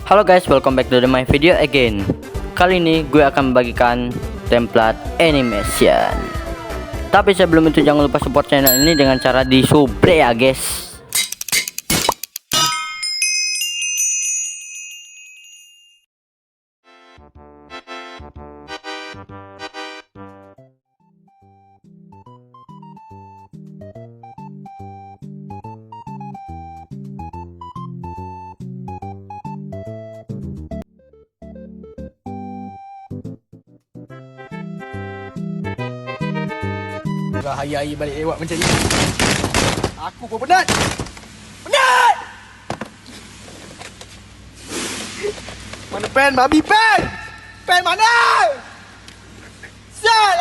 Halo guys, welcome back to my video again. Kali ini gue akan membagikan template animation. Tapi sebelum itu jangan lupa support channel ini dengan cara di subscribe ya guys. Hari-hari balik lewat macam ni. Aku pun penat. Penat! Mana pen? Babi pen! Pen mana? Sial!